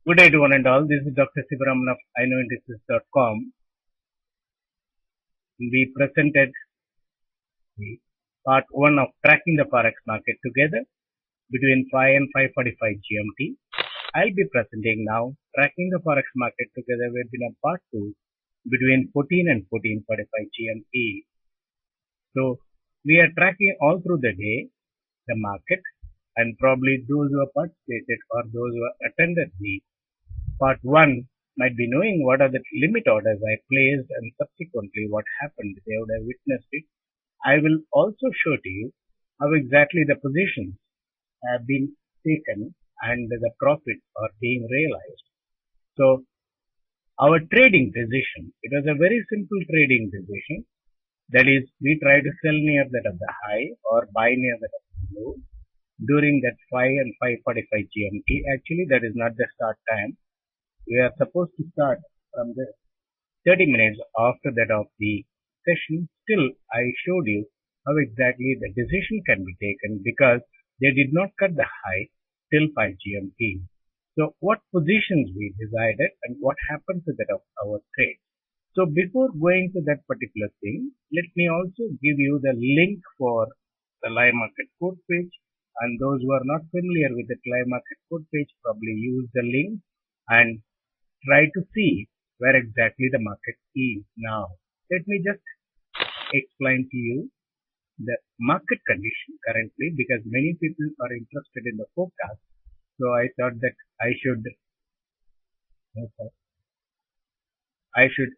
Good day to one and all. This is Dr. Sivaraman of iknowindices.com. We presented the part 1 of tracking the forex market together between 5 and 5:45 GMT. I'll be presenting now tracking the forex market together webinar part 2 between 14 and 14:45 GMT. So we are tracking all through the day the market, and probably those who have participated or those who have attended the part 1 might be knowing what are the limit orders I placed and subsequently what happened. They would have witnessed it. I will also show to you how exactly the positions have been taken and the profits are being realized. So our trading decision, it was a very simple trading decision. That is, we try to sell near that of the high or buy near that of the low during that 5 and 5:45 GMT. Actually, that is not the start time. We are supposed to start from the 30 minutes after that of the session. Still, I showed you how exactly the decision can be taken because they did not cut the high till 5 GMT. So what positions we decided and what happened to that of our trade. So before going to that particular thing, let me also give you the link for the live market code page. And those who are not familiar with the live market code page probably use the link and try to see where exactly the market is now. Let me just explain to you the market condition currently because many people are interested in the forecast. So I thought that I should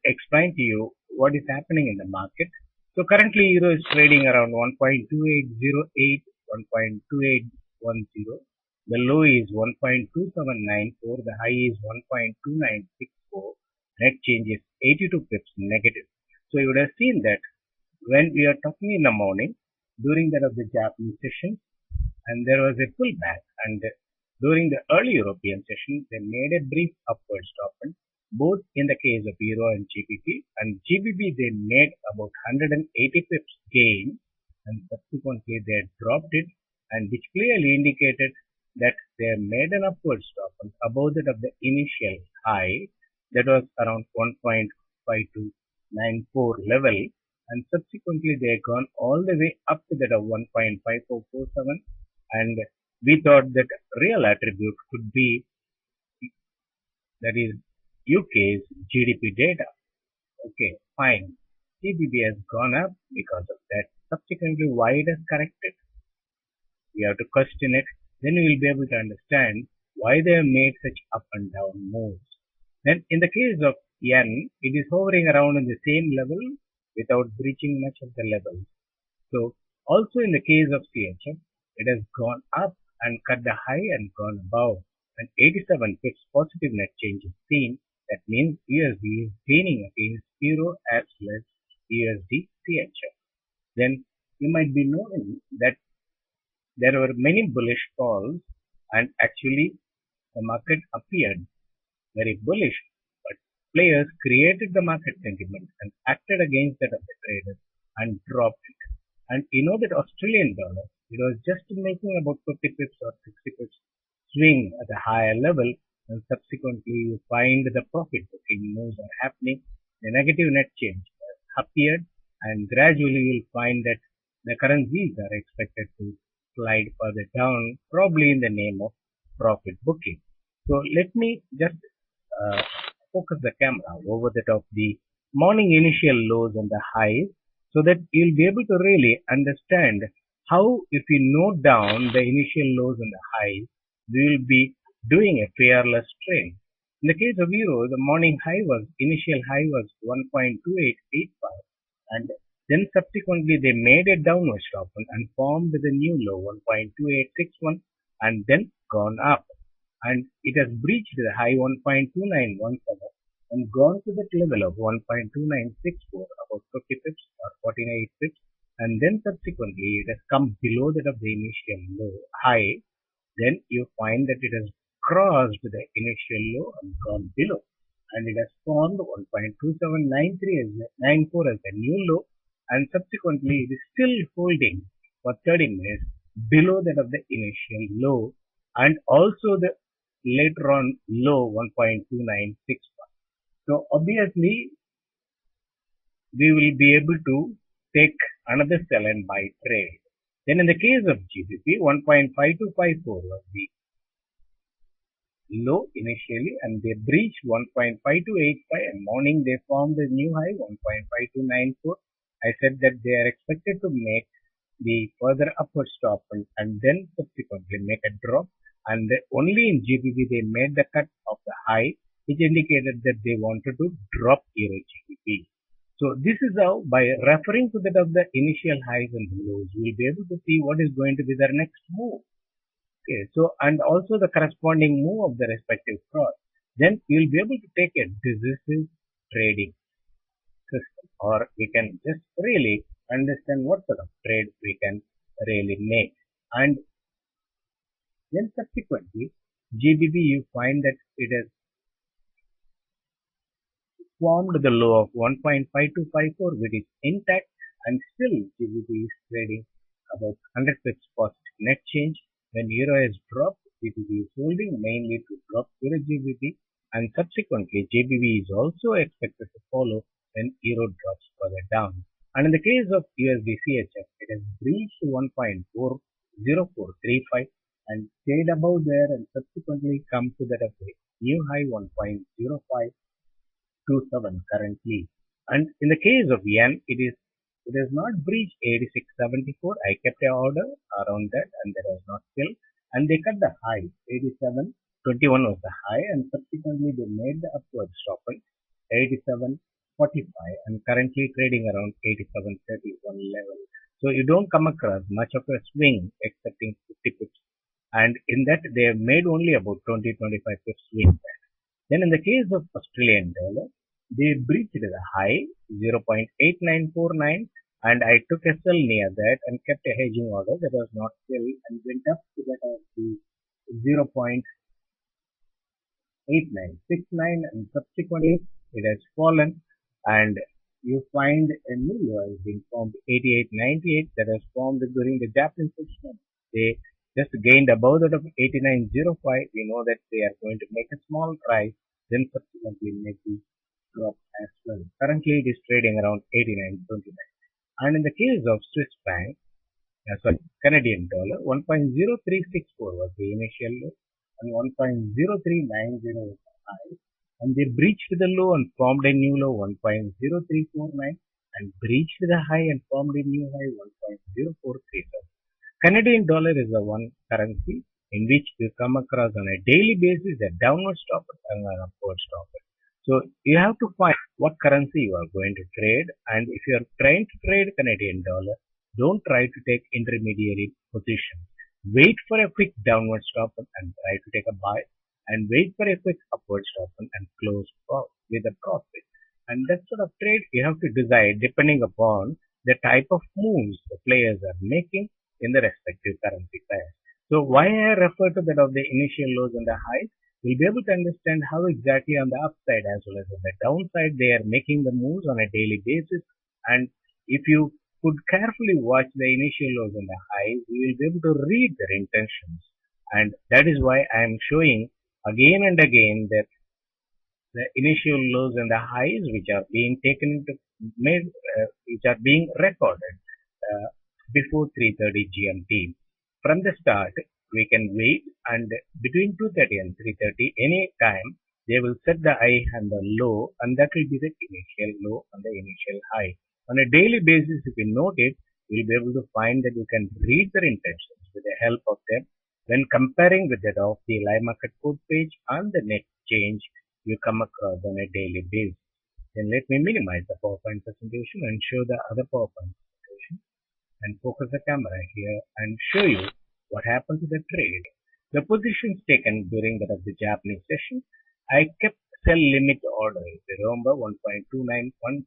explain to you what is happening in the market. So currently euro is trading around 1.2808, 1.2810. The low is 1.2794, the high is 1.2964, net change is 82 pips negative. So you would have seen that when we are talking in the morning, during that of the Japanese session, and there was a pullback, and during the early European session, they made a brief upward stop, both in the case of Euro and GBP, and GBP they made about 180 pips gain, and subsequently they dropped it, and which clearly indicated that they made an upward stop above that of the initial high that was around 1.5294 level, and subsequently they had gone all the way up to that of 1.5447, and we thought that real attribute could be, that is UK's GDP data. Okay, fine. GBP has gone up because of that. Subsequently, why it has corrected? We have to question it. Then we will be able to understand why they have made such up and down moves. Then in the case of yen, it is hovering around in the same level without breaching much of the levels. So also in the case of CHF, it has gone up and cut the high and gone above. And 87 pips positive net change is seen. That means USD is gaining against Euro as well as USD CHF. Then you might be knowing that there were many bullish calls and actually the market appeared very bullish, but players created the market sentiment and acted against that of the traders and dropped it. And you know that Australian dollar, it was just making about 50 pips or 60 pips swing at a higher level, and subsequently you find the profit booking moves are happening. The negative net change has appeared, and gradually you'll find that the currencies are expected to slide further down, probably in the name of profit booking. So let me just focus the camera over the top of the morning initial lows and the highs, so that you'll be able to really understand how, if you note down the initial lows and the highs, we will be doing a fearless trade. In the case of Euro, the morning initial high was 1.2885, and then subsequently they made a downward stop and formed the new low 1.2861 and then gone up, and it has breached the high 1.2917 and gone to that level of 1.2964, about 50 pips or 48 pips, and then subsequently it has come below that of the initial low high. Then you find that it has crossed the initial low and gone below, and it has formed 1.2794 as a new low, and subsequently it is still holding for 30 minutes below that of the initial low, and also the later on low 1.2961. So obviously we will be able to take another sell and buy trade. Then in the case of GBP, 1.5254 was the low initially and they breached 1.5285 and morning they formed a new high 1.5294. I said that they are expected to make the further upward stop and then subsequently make a drop, and only in GBP they made the cut of the high, which indicated that they wanted to drop Euro GBP. So this is how, by referring to that of the initial highs and lows, we will be able to see what is going to be their next move. Okay, so and also the corresponding move of the respective cross. Then you will be able to take a decisive trading system, or we can just really understand what sort of trades we can really make. And then subsequently, GBP you find that it has formed the low of 1.5254, which is intact, and still GBP is trading about 100 pips positive net change. When Euro has dropped, GBP is holding mainly to drop Euro GBP, and subsequently GBP is also expected to follow when Euro drops further down. And in the case of USD CHF, it has breached 1.40435 and stayed above there and subsequently come to that of the new high 1.0527 currently. And in the case of yen, it has not breached 86.74. I kept an order around that and that was not filled. And they cut the high. 87.21 was the high and subsequently they made the upward stop at 87.45 and currently trading around 87.31 level. So you don't come across much of a swing excepting 50 pips. And in that they have made only about 20-25 pips swing. Then in the case of Australian dollar, they breached the high 0.8949 and I took a sell near that and kept a hedging order that was not filled and went up to that of the 0.8969 and subsequently it has fallen and you find a new low has been formed 88.98 that was formed during the Japanese session. They just gained above that of 89.05. We know that they are going to make a small rise, then subsequently make the drop as well. Currently it is trading around 89.29. And in the case of Swiss franc, Canadian dollar, 1.0364 was the initial low and 1.0390 was the high. And they breached the low and formed a new low 1.0349 and breached the high and formed a new high 1.0437. Canadian dollar is the one currency in which you come across on a daily basis a downward stopper and an upward stopper. So you have to find what currency you are going to trade, and if you are trying to trade Canadian dollar, don't try to take intermediary positions. Wait for a quick downward stopper and try to take a buy, and wait for a quick upward stopper and close with a profit. And that sort of trade you have to decide depending upon the type of moves the players are making in the respective currency pairs. So why I refer to that of the initial lows and the highs, we'll be able to understand how exactly on the upside as well as on the downside they are making the moves on a daily basis. And if you could carefully watch the initial lows and the highs, you will be able to read their intentions. And that is why I am showing again and again that the initial lows and the highs which are being taken which are being recorded before 3:30 GMT. From the start, we can wait and between 2:30 and 3:30 any time they will set the high and the low and that will be the initial low and the initial high. On a daily basis, if you note it, you will be able to find that you can read their intentions with the help of them when comparing with that of the live market code page and the next change you come across on a daily basis. Then let me minimize the PowerPoint presentation and show the other PowerPoint presentation and focus the camera here and show you what happened to the trade. The positions taken during that of the Japanese session, I kept sell limit order. If you remember 1.2914,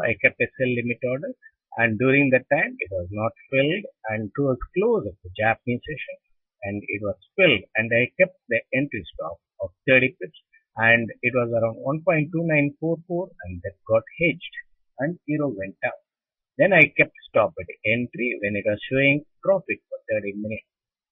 I kept a sell limit order and during that time it was not filled and towards close of the Japanese session and it was filled and I kept the entry stop of 30 pips and it was around 1.2944 and that got hedged and euro went up. Then I kept stop at entry when it was showing profit for 30 minutes.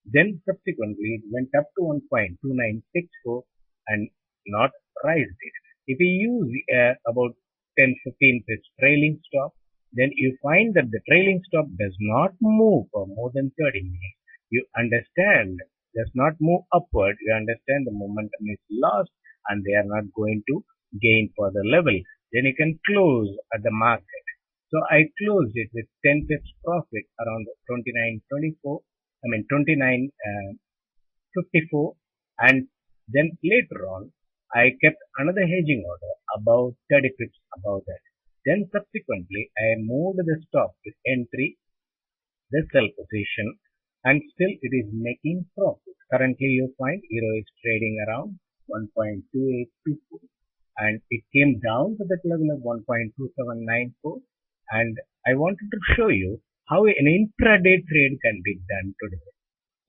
Then subsequently it went up to 1.2964 and not raised it. If you use about 10-15 pips trailing stop, then you find that the trailing stop does not move for more than 30 minutes. You understand, does not move upward. You understand the momentum is lost and they are not going to gain further level. Then you can close at the market. So I closed it with 10 pips profit around 29.24. I mean 29.54, and then later on I kept another hedging order above 30 pips above that. Then subsequently I moved the stop to entry the sell position, and still it is making profit. Currently you find Euro is trading around 1.2824 and it came down to that level of 1.2794, and I wanted to show you how an intraday trade can be done today.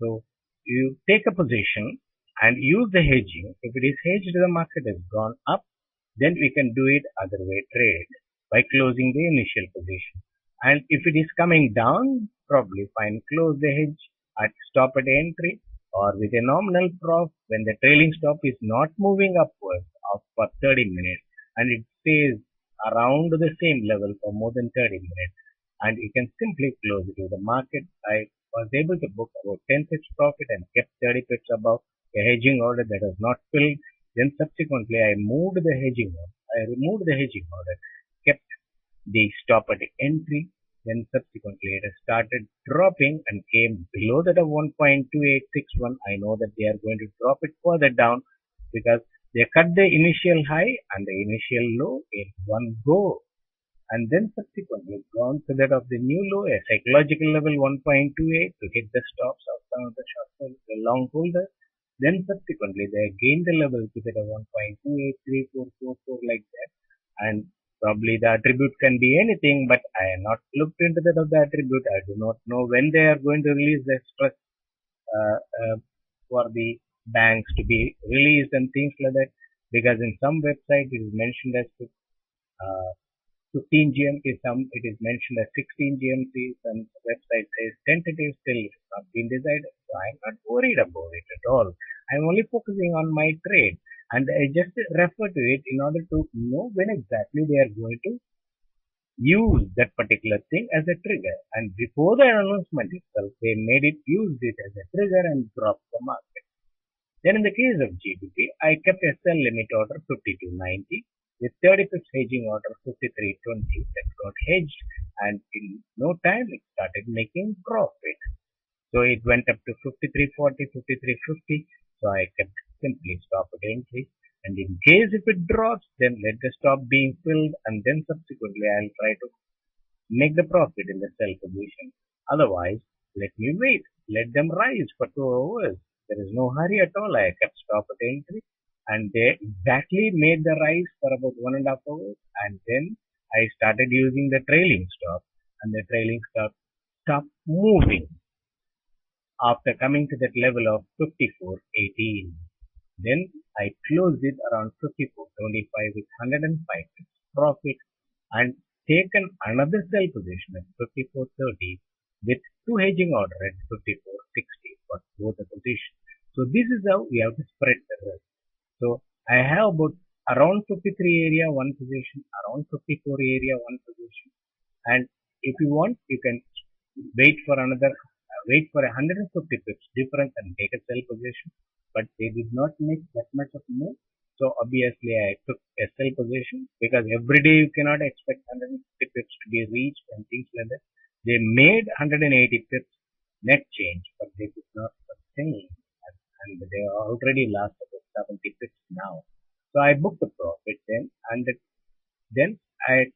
So you take a position and use the hedging. If it is hedged, the market has gone up, then we can do it other way trade by closing the initial position. And if it is coming down, probably fine, close the hedge at stop at entry or with a nominal profit when the trailing stop is not moving upwards for 30 minutes and it stays around the same level for more than 30 minutes, and you can simply close it to the market. I was able to book about 10 pips profit and kept 30 pips above a hedging order that was not filled. Then subsequently I moved the hedging order. I removed the hedging order, kept the stop at entry. Then subsequently it has started dropping and came below that of 1.2861. I know that they are going to drop it further down because they cut the initial high and the initial low in one go, and then subsequently gone to that of the new low, a psychological level 1.28 to hit the stops of some of the short the long holder. Then subsequently they gained the level to that of 1.283444 like that, and probably the attribute can be anything, but I have not looked into that of the attribute. I do not know when they are going to release the stress uh, uh, for the banks to be released and things like that, because in some website it is mentioned as uh, 15 GMT, some it is mentioned as 16 GMT, some website says tentative, still it has not been decided. So I am not worried about it at all. I am only focusing on my trade and I just refer to it in order to know when exactly they are going to use that particular thing as a trigger. And before the announcement itself, they made it, used it as a trigger and dropped the market. Then in the case of GBP, I kept a sell limit order 52.90 with 30 pips hedging order 53.20 that got hedged, and in no time it started making profit. So it went up to 53.40, 53.50. So I kept simply stop at entry. And in case if it drops, then let the stop being filled, and then subsequently I'll try to make the profit in the sell position. Otherwise, let me wait. Let them rise for 2 hours. There is no hurry at all. I kept stop at entry and they exactly made the rise for about 1.5 hours, and then I started using the trailing stop, and the trailing stop stopped moving after coming to that level of 54.18. Then I closed it around 54.25 with 105 profit and taken another sell position at 54.30 with 2 hedging order at 54.60 for both the position. So this is how we have to spread the risk. So I have about around 53 area one position, around 54 area one position, and if you want, you can wait for 150 pips difference and take a sell position. But they did not make that much of move. So obviously I took a sell position because every day you cannot expect 150 pips to be reached and things like that. They made 180 pips net change, but they did not sustain, and they already lost about 70 pips now. So I booked the profit then, and then I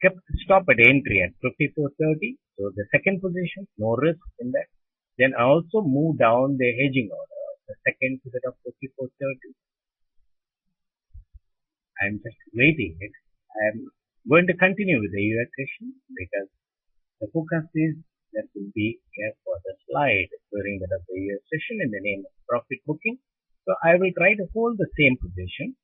kept stop at entry at 54.30. So the second position, no risk in that. Then I also moved down the hedging order, the second to that of 54.30. I'm just waiting it. I'm going to continue with the US session because the forecast is that will be here for the slide during the US session in the name of profit booking. So I will try to hold the same position.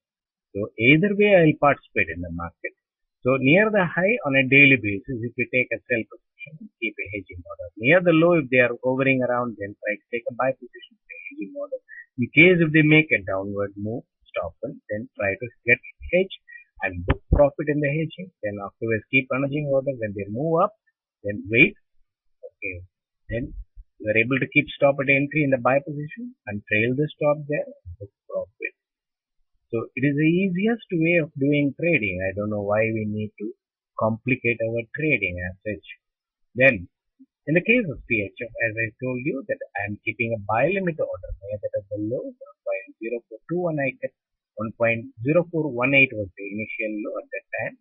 So either way I will participate in the market. So near the high on a daily basis, if you take a sell position, position, keep a hedging order. Near the low, if they are hovering around, then try to take a buy position, a hedging order. In case if they make a downward move, stop them, then try to get hedge and book profit in the hedging. Then afterwards keep managing order. When they move up, then wait. Okay. Then you are able to keep stop at entry in the buy position and trail the stop there, book profit. So it is the easiest way of doing trading. I don't know why we need to complicate our trading as such. Then in the case of CHF, as I told you that I am keeping a buy limit order near that of the low 1.0421. I kept 1.0418 was the initial low at that time.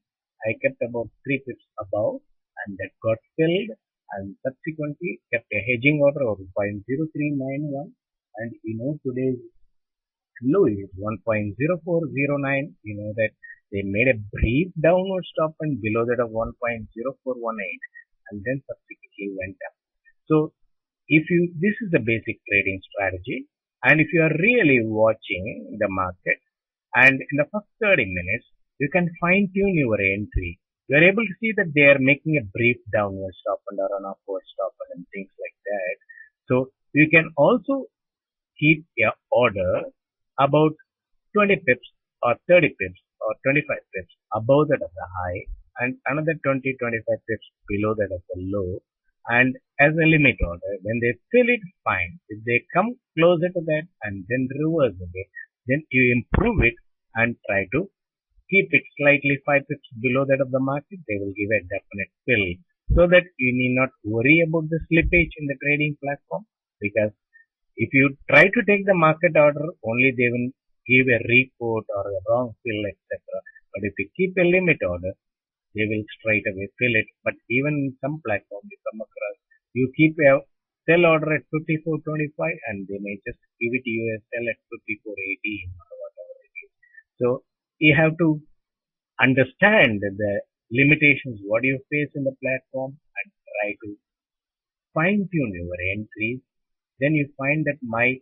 I kept about 3 pips above and that got filled and subsequently kept a hedging order of 0.0391, and today's low is 1.0409. That they made a brief downward stop and below that of 1.0418 and then subsequently went up. So this is the basic trading strategy, and if you are really watching the market and in the first 30 minutes you can fine tune your entry, you are able to see that they are making a brief downward stop and or an upward stop and things like that. So you can also keep your order about 20 pips or 30 pips or 25 pips above that of the high and another 20-25 pips below that of the low, and as a limit order. When they fill it, fine. If they come closer to that and then reverse again, then you improve it and try to keep it slightly 5 pips below that of the market. They will give a definite fill, so that you need not worry about the slippage in the trading platform, because if you try to take the market order, only they will give a report or a wrong fill, etc. But if you keep a limit order, they will straight away fill it. But even in some platforms you come across, you keep a sell order at 54.25 and they may just give it to you a sell at 54.18 or whatever it is. So you have to understand the limitations, what you face in the platform, and try to fine tune your entries. Then you find that my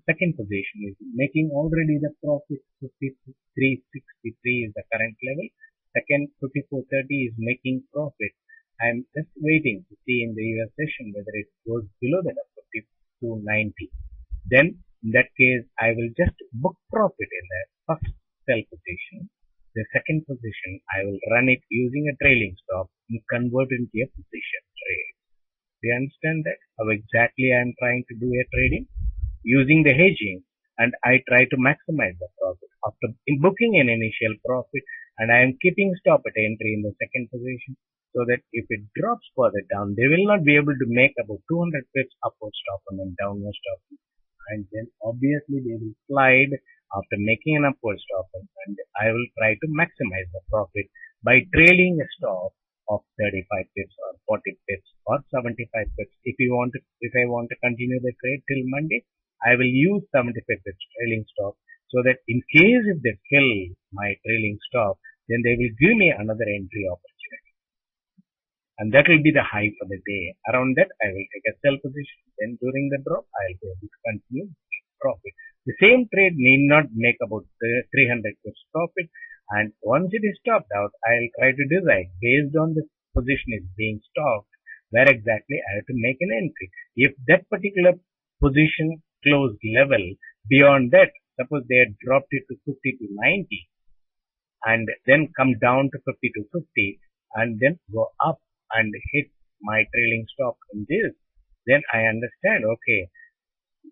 second position is making already the profit. 53.63 is the current level. Second 54.30 is making profit. I am just waiting to see in the US session whether it goes below that of 52.90. Then in that case I will just book profit in the first sell position. The second position I will run it using a trailing stop and convert it into a position trade. Do you understand that? How exactly I am trying to do a trading? Using the hedging, and I try to maximize the profit. After booking an initial profit, and I am keeping stop at entry in the second position, so that if it drops further down, they will not be able to make about 200 pips upward stop and then downward stop. And then obviously they will slide after making an upward stop, and I will try to maximize the profit by trailing a stop of 35 pips or 40 pips or 75 pips. If I want to continue the trade till Monday, I will use 75 pips trailing stop, so that in case if they fill my trailing stop, then they will give me another entry opportunity. And that will be the high for the day. Around that, I will take a sell position. Then during the drop, I will be able to continue profit. The same trade need not make about 300 pips profit. And once it is stopped out, I will try to decide based on the position is being stopped, where exactly I have to make an entry. If that particular position closed level beyond that, suppose they had dropped it to 50 to 90 and then come down to 50 to 50 and then go up and hit my trailing stop in this, then I understand, okay,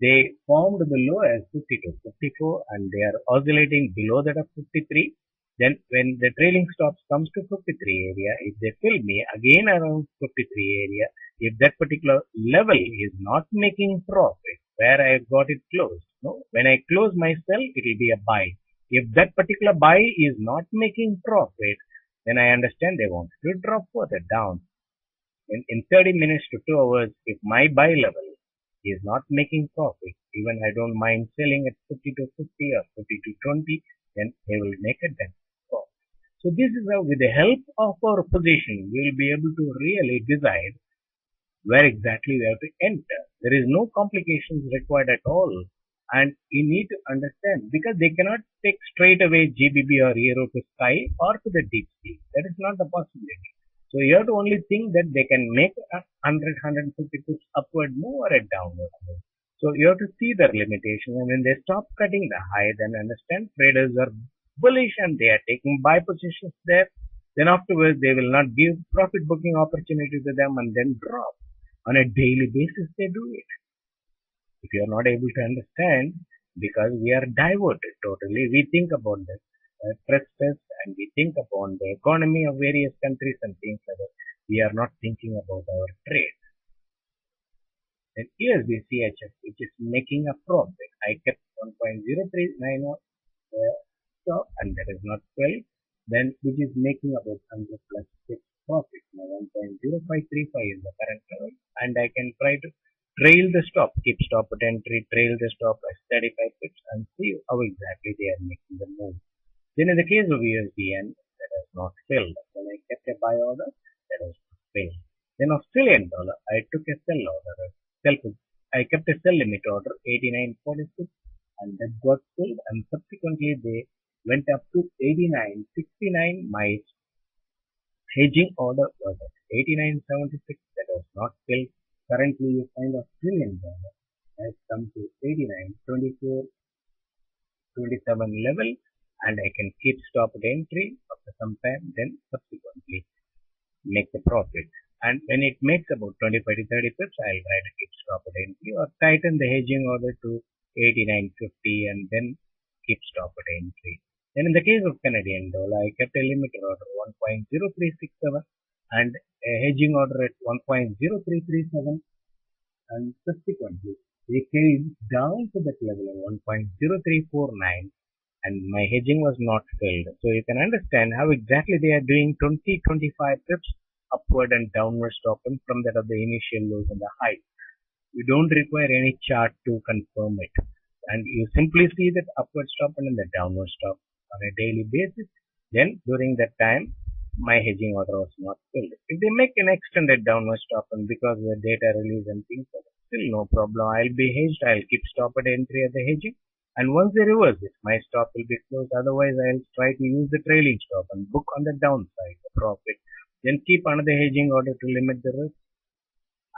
they formed the low as 50 to 54 and they are oscillating below that of 53. Then when the trailing stops comes to 53 area, if they fill me again around 53 area, if that particular level is not making profit, where I got it closed, no, when I close my sell, it will be a buy. If that particular buy is not making profit, then I understand they want to drop further down. In 30 minutes to 2 hours, if my buy level is not making profit, even I don't mind selling at 50 to 50 or 50 to 20, then they will make a dent. So this is how, with the help of our position, we will be able to really decide where exactly we have to enter. There is no complications required at all. And you need to understand, because they cannot take straight away GBP or Euro to sky or to the deep sea. That is not the possibility. So you have to only think that they can make a 100, 150 pips upward move or a downward move. So you have to see their limitation, and when they stop cutting the high, then understand traders are bullish and they are taking buy positions there. Then afterwards they will not give profit booking opportunity to them and then drop. On a daily basis they do it. If you are not able to understand, because we are diverted totally, we think about the stress test and we think upon the economy of various countries and things like that. We are not thinking about our trade. Then here we see HF, which is making a profit. I kept 1.0391 stop and that is not 12. Then which is making about 100 plus 6 profit. Now 1.0535 is the current level and I can try to trail the stop, keep stop at entry, trail the stop as 35 pips and see how exactly they are making the move. Then in the case of USDN, that has not filled. When I kept a buy order, that has not filled. Then Australian dollar, I took a sell order, I kept a sell limit order 89.46 and that got filled and subsequently they went up to 89.69. My hedging order was at 89.76, that was not filled. Currently you find Australian dollar has come to 89.24.27 level and I can keep stop at entry after some time, then subsequently make the profit. And when it makes about 25 to 30 pips, I'll try to keep stop at entry or tighten the hedging order to 89.50 and then keep stop at entry. Then in the case of Canadian dollar, I kept a limit order 1.0367 and a hedging order at 1.0337 and subsequently it came down to that level of 1.0349 and my hedging was not filled. So you can understand how exactly they are doing 20-25 pips upward and downward stopping from that of the initial lows and the high. You don't require any chart to confirm it. And you simply see that upward stop and the downward stop on a daily basis. Then during that time, my hedging order was not filled. If they make an extended downward stop and because of the data release and things like that, still no problem. I'll be hedged. I'll keep stop at entry at the hedging. And once they reverse it, my stop will be closed. Otherwise, I'll try to use the trailing stop and book on the downside, the profit. Then keep another hedging order to limit the risk.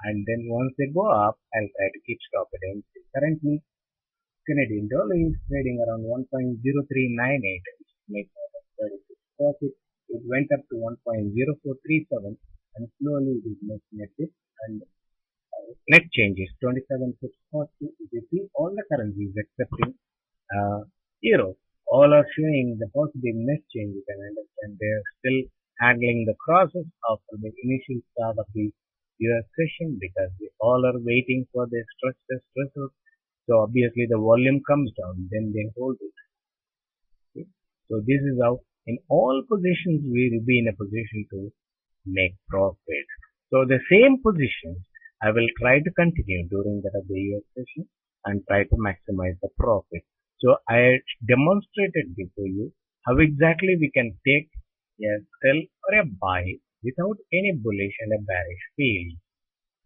And then once they go up, I'll try to keep stop at entry. Currently, Canadian dollar is trading around 1.0398, which makes 36 profit. It went up to 1.0437 and slowly it is making a dip and net changes 27 pips positive. If you see all the currencies excepting euro, all are showing the positive net change. You can understand they are still handling the crosses after the initial start of the US session because we all are waiting for the stress test result. So obviously the volume comes down, then they hold it. Okay. So this is how in all positions we will be in a position to make profit. So the same positions I will try to continue during that of the US session and try to maximize the profit. So I demonstrated before you how exactly we can take a sell or a buy without any bullish and a bearish field.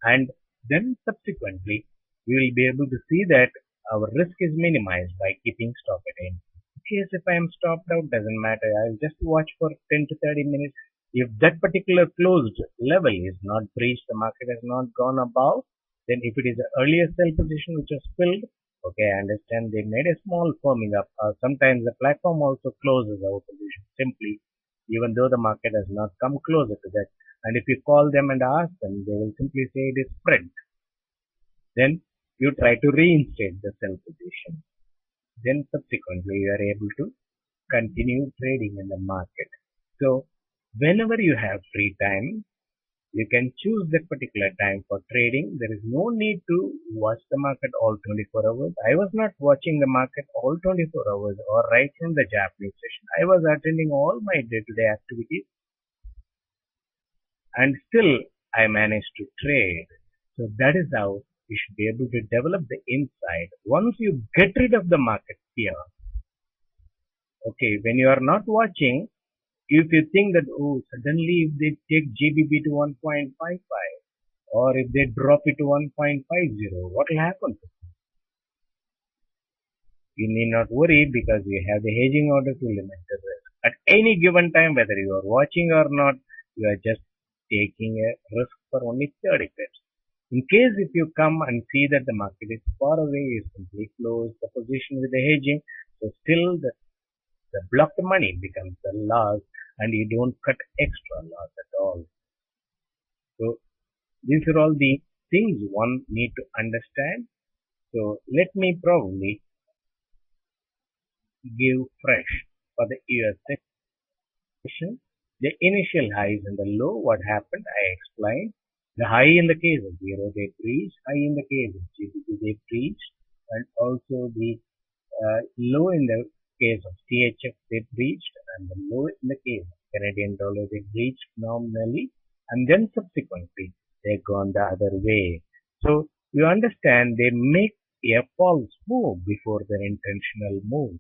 And then subsequently we will be able to see that our risk is minimized by keeping stop at entry. In case if I am stopped out, doesn't matter. I'll just watch for 10 to 30 minutes. If that particular closed level is not breached, the market has not gone above, then if it is an earlier sell position which was filled, okay, I understand they made a small firming up. Sometimes the platform also closes our position simply, even though the market has not come closer to that. And if you call them and ask them, they will simply say it is spread. Then you try to reinstate the sell position. Then subsequently you are able to continue trading in the market. So whenever you have free time, you can choose that particular time for trading. There is no need to watch the market all 24 hours. I was not watching the market all 24 hours or right from the Japanese session. I was attending all my day-to-day activities and still I managed to trade. So that is how you should be able to develop the insight. Once you get rid of the market fear, okay, when you are not watching, if you think that, oh, suddenly if they take GBP to 1.55 or if they drop it to 1.50, what will happen? You need not worry because you have the hedging order to limit the risk. At any given time, whether you are watching or not, you are just taking a risk for only 30 pips. In case if you come and see that the market is far away, you simply close the position with the hedging. So still the blocked money becomes the loss and you don't cut extra loss at all. So these are all the things one need to understand. So let me probably give fresh for the US session. The initial highs and the low, what happened, I explained. The high in the case of Euro, they breached. High in the case of GBP, they breached. And also the low in the case of CHF, they breached. And the low in the case of Canadian dollar, they breached nominally. And then subsequently, they gone the other way. So you understand, they make a false move before their intentional move.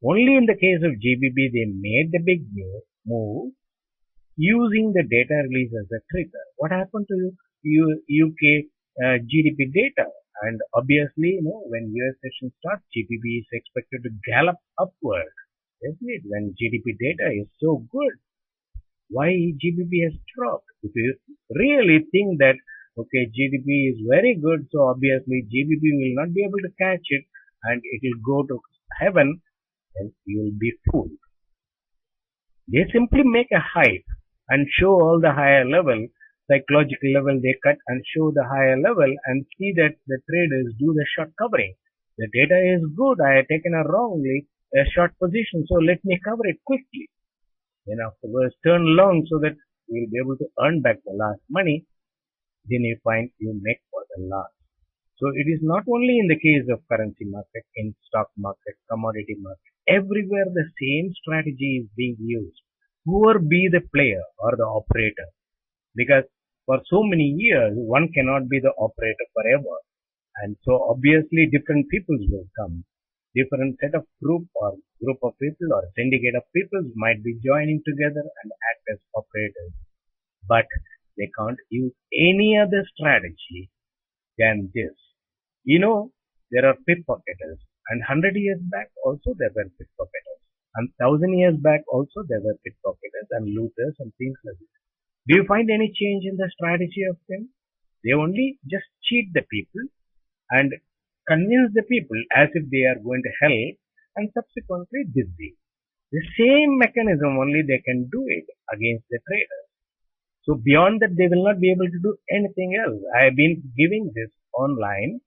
Only in the case of GBP, they made the big move using the data release as a trigger. What happened to UK GDP data? And obviously, when US session starts, GBP is expected to gallop upward. Isn't it? When GDP data is so good, why GBP has dropped? If you really think that, okay, GDP is very good, so obviously GBP will not be able to catch it and it will go to heaven, then you will be fooled. They simply make a hype and show all the higher level, psychological level they cut and show the higher level and see that the traders do the short covering. The data is good, I have taken a wrongly a short position, so let me cover it quickly. Then afterwards turn long so that you will be able to earn back the lost money. Then you find you make for the loss. So it is not only in the case of currency market, in stock market, commodity market, everywhere the same strategy is being used. Whoever be the player or the operator, because for so many years one cannot be the operator forever, and so obviously different peoples will come, different set of group of people or syndicate of people might be joining together and act as operators, but they can't use any other strategy than this. There are pickpocketers, and 100 years back also there were pickpocketers, and 1,000 years back also there were pickpocketers and looters and things like that. Do you find any change in the strategy of them? They only just cheat the people and convince the people as if they are going to hell and subsequently deceive. The same mechanism only they can do it against the traders. So beyond that they will not be able to do anything else. I have been giving this online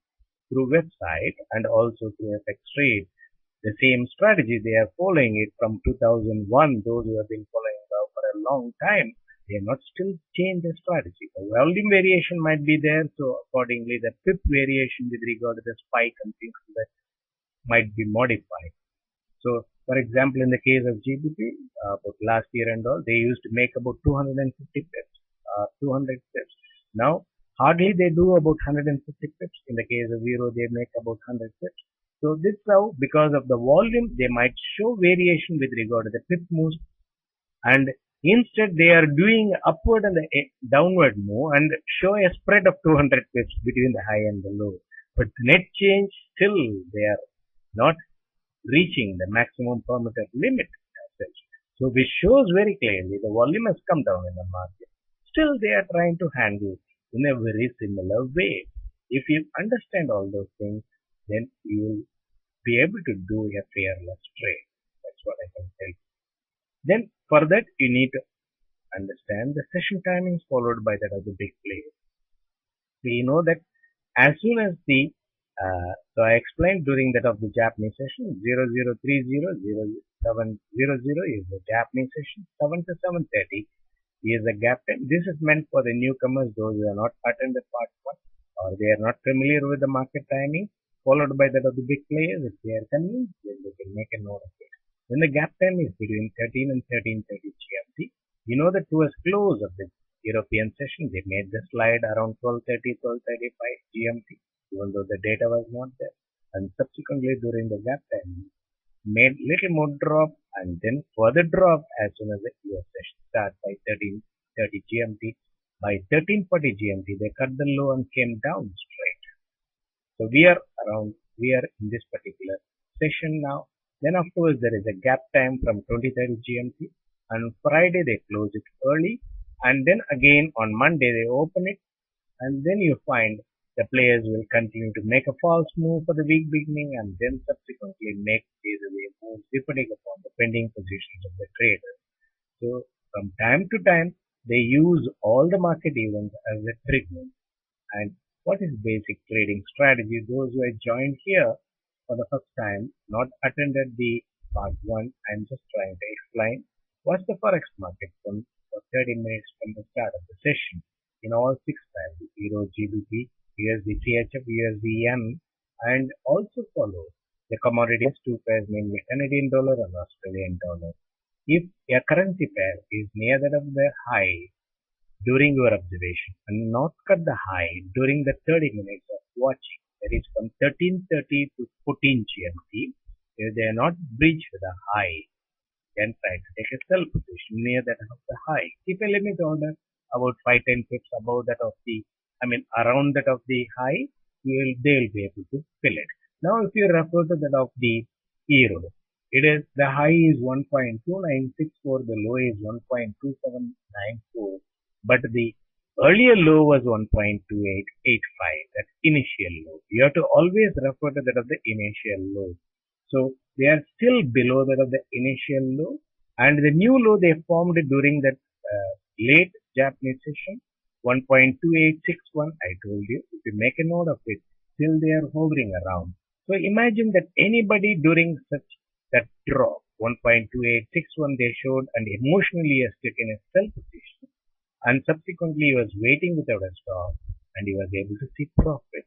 through website and also through FX Trade. The same strategy they are following it from 2001. Those who have been following it for a long time, they have not still changed the strategy. The volume variation might be there, so accordingly the pip variation with regard to the spike and things like that might be modified. So for example, in the case of GBP, about last year and all, they used to make about 250 pips, 200 pips. Now hardly they do about 150 pips. In the case of Euro, they make about 100 pips. So this is how, because of the volume, they might show variation with regard to the pip moves, and instead they are doing upward and the downward move and show a spread of 200 pips between the high and the low. But net change, still they are not reaching the maximum permitted limit as such. So this shows very clearly the volume has come down in the market. Still they are trying to handle in a very similar way. If you understand all those things, then you will be able to do a fearless trade. That's what I can tell you. Then for that you need to understand the session timings followed by that of the big players. We know that as soon as so I explained during that of the Japanese session, 0030, 0700 is the Japanese session, 7 to 7:30 is the gap time. This is meant for the newcomers, those who are not attended part 1 or they are not familiar with the market timing, followed by that of the big players. If they are convinced, then they can make a note of it. When the gap time is between 13 and 13:30 GMT, you know that towards close of the European session, they made the slide around 12:30, 12:35 GMT, even though the data was not there. And subsequently during the gap time, made little more drop and then further drop as soon as the US session started by 13:30 GMT. By 13:40 GMT, they cut the low and came down straight. So we are in this particular session now. Then afterwards there is a gap time from 20:30 GMT, and Friday they close it early and then again on Monday they open it, and then you find the players will continue to make a false move for the week beginning and then subsequently make these moves depending upon the pending positions of the traders. So from time to time, they use all the market events as a trigger. And what is basic trading strategy? Those who have joined here for the first time, not attended the part 1, I'm just trying to explain what's the forex market for 30 minutes from the start of the session in all 6 pairs, Euro, GBP, USD, CHF, USD, Yen, and also follow the commodities 2 pairs, namely Canadian dollar and Australian dollar. If a currency pair is near that of the high during your observation and not cut the high during the 30 minutes of watching, that is from 13:30 to 14 GMT, if they are not breached the high, then try to take a sell position near that of the high. Keep a limit order about 5-10 pips above that of the, around that of the high, they will be able to fill it. Now, if you refer to that of the euro, it is the high is 1.2964, the low is 1.2794, but the earlier low was 1.2885, that's initial low. You have to always refer to that of the initial low. So they are still below that of the initial low, and the new low they formed during that late Japanese session, 1.2861. I told you, if you make a note of it, still they are hovering around. So imagine that anybody during such that drop, 1.2861 they showed, and emotionally has taken a sell position, and subsequently he was waiting without a stop, and he was able to see profit.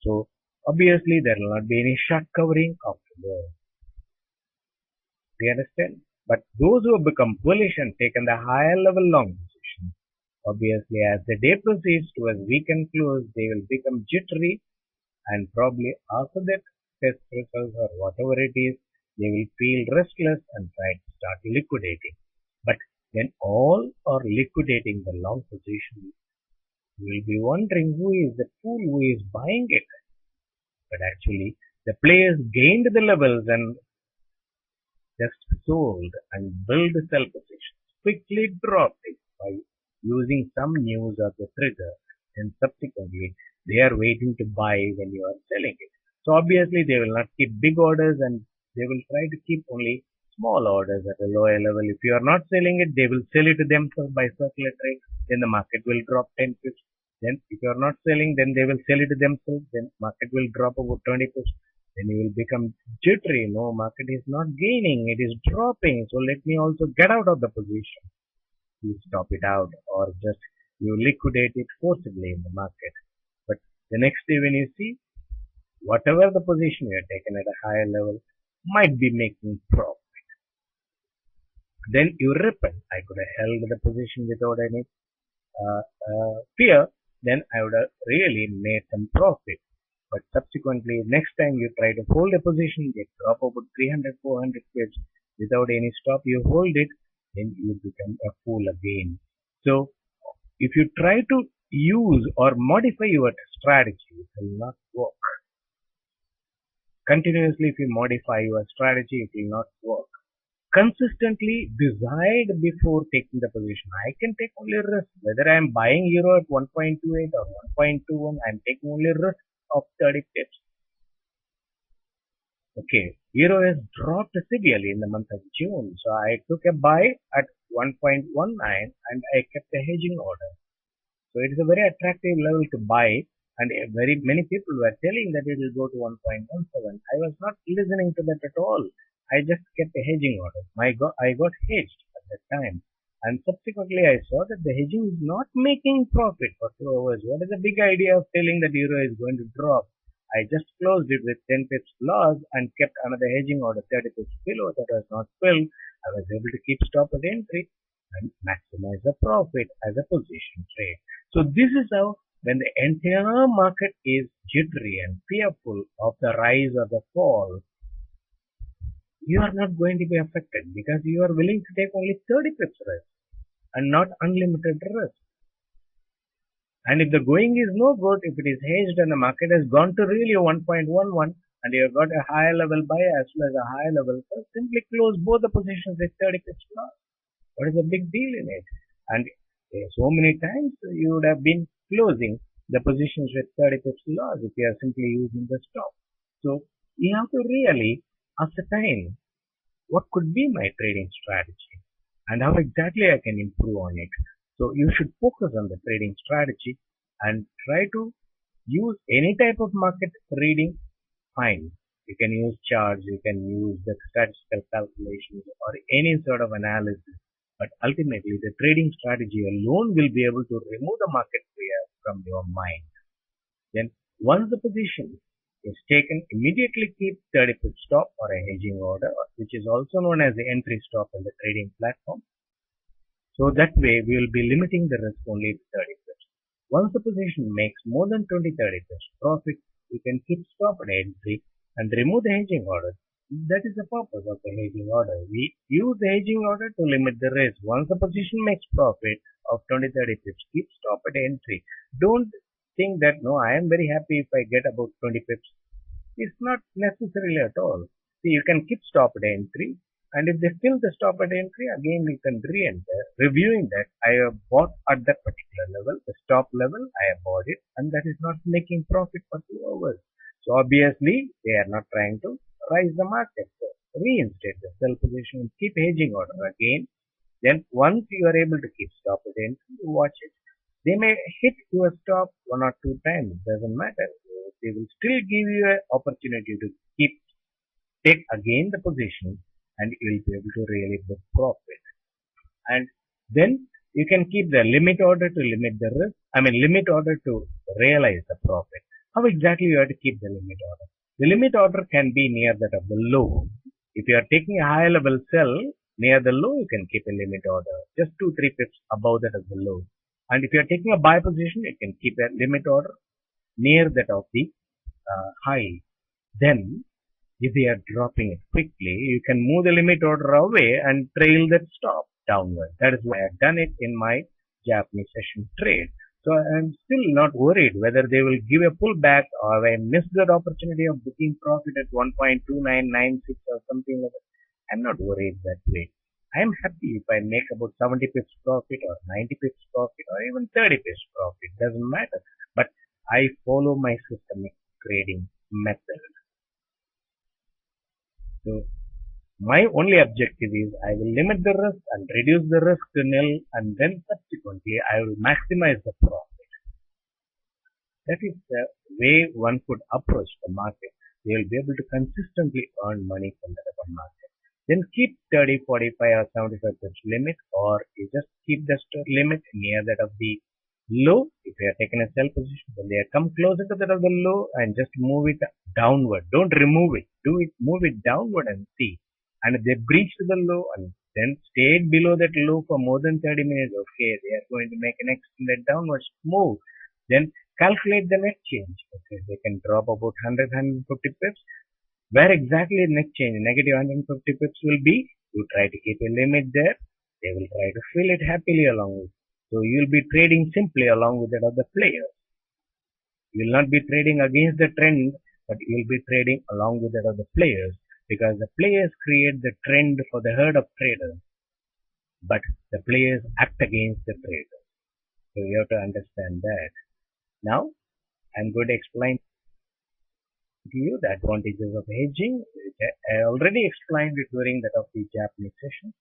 So obviously there will not be any short covering afterwards. Do you understand? But those who have become bullish and taken the higher level long position, obviously as the day proceeds towards weekend close, they will become jittery, and probably after that test results or whatever it is, they will feel restless and try to start liquidating. But when all are liquidating the long position, you will be wondering who is the fool who is buying it. But actually, the players gained the levels and just sold and built sell positions, quickly dropped it by using some news or the trigger, and subsequently they are waiting to buy when you are selling it. So obviously they will not keep big orders, and they will try to keep only small orders at a lower level. If you are not selling it, they will sell it to themselves by circular trade. Then the market will drop 10 pips. Then if you are not selling, then they will sell it to themselves. Then market will drop about 20 pips. Then you will become jittery. No, market is not gaining. It is dropping. So let me also get out of the position. You stop it out, or just you liquidate it forcibly in the market. But the next day when you see, whatever the position you are taken at a higher level might be making profit. Then you repent. I could have held the position without any fear. Then I would have really made some profit. But subsequently, next time you try to hold a position, get drop about 300, 400 pips without any stop, you hold it, then you become a fool again. So if you try to use or modify your strategy, it will not work. Continuously, if you modify your strategy, it will not work. Consistently decide before taking the position. I can take only risk. Whether I am buying euro at 1.28 or 1.21, I am taking only risk of 30 pips. Okay, euro has dropped severely in the month of June. So I took a buy at 1.19 and I kept a hedging order. So it is a very attractive level to buy, and very many people were telling that it will go to 1.17. I was not listening to that at all. I just kept a hedging order. I got hedged at that time, and subsequently I saw that the hedging is not making profit for 2 hours. What is the big idea of telling that euro is going to drop? I just closed it with 10 pips loss and kept another hedging order 30 pips below that was not filled. I was able to keep stop at entry and maximize the profit as a position trade. So this is how, when the entire market is jittery and fearful of the rise or the fall, you are not going to be affected because you are willing to take only 30 pips risk and not unlimited risk. And if the going is no good, if it is hedged and the market has gone to really 1.11 and you have got a higher level buy as well as a higher level sell, simply close both the positions with 30 pips loss. What is the big deal in it? And So many times you would have been closing the positions with 30 pips loss if you are simply using the stop. So you have to really ascertain what could be my trading strategy and how exactly I can improve on it. So you should focus on the trading strategy and try to use any type of market reading. Fine. You can use charts, you can use the statistical calculations or any sort of analysis. But ultimately, the trading strategy alone will be able to remove the market fear from your mind. Then, once the position is taken, immediately keep 30 pip stop or a hedging order, which is also known as the entry stop in the trading platform. So that way, we will be limiting the risk only to 30 pips. Once the position makes more than 20-30 pips profit, you can keep stop at entry and remove the hedging order. That is the purpose of the hedging order. We use the hedging order to limit the risk. Once the position makes profit of 20-30 pips, keep stop at entry. Don't think that, no, I am very happy if I get about 20 pips. It's not necessarily at all. See, you can keep stop at entry, and if they fill the stop at entry, again you can re-enter, reviewing that I have bought at that particular level, the stop level, I have bought it, and that is not making profit for 2 hours. So obviously, they are not trying to rise the market. So reinstate the sell position and keep hedging order again. Then once you are able to keep stop at entry, watch it. They may hit your stop 1 or 2 times, it doesn't matter. They will still give you an opportunity to take again the position and you will be able to really book profit. And then you can keep the limit order to limit the risk. Limit order to realize the profit. How exactly you have to keep the limit order? The limit order can be near that of the low. If you are taking a high level sell near the low, you can keep a limit order just 2-3 pips above that of the low. And if you are taking a buy position, you can keep a limit order near that of the high. Then, if they are dropping it quickly, you can move the limit order away and trail that stop downward. That is why I have done it in my Japanese session trade. So I am still not worried whether they will give a pullback or I missed that opportunity of booking profit at 1.2996 or something like that. I'm not worried that way. I am happy if I make about 70 pips profit or 90 pips profit or even 30 pips profit. Doesn't matter. But I follow my systemic trading method. So my only objective is I will limit the risk and reduce the risk to nil, and then subsequently I will maximize the profit. That is the way one could approach the market. You will be able to consistently earn money from the market. Then keep 30, 45 or 75 pips limit, or you just keep the limit near that of the low. If you are taking a sell position, when they come closer to that of the low, and just move it downward. Don't remove it. Move it downward and see. And if they breach the low and then stayed below that low for more than 30 minutes, okay, they are going to make an extended downwards move. Then calculate the net change. Okay, they can drop about 100-150 pips. Where exactly net change, negative 150 pips will be, you try to keep a limit there. They will try to fill it happily along with. So you will be trading simply along with that of the players. You will not be trading against the trend, but you will be trading along with that of the players, because the players create the trend for the herd of traders, but the players act against the traders. So you have to understand that. Now, I'm going to explain to you the advantages of hedging. I already explained it during that of the Japanese session.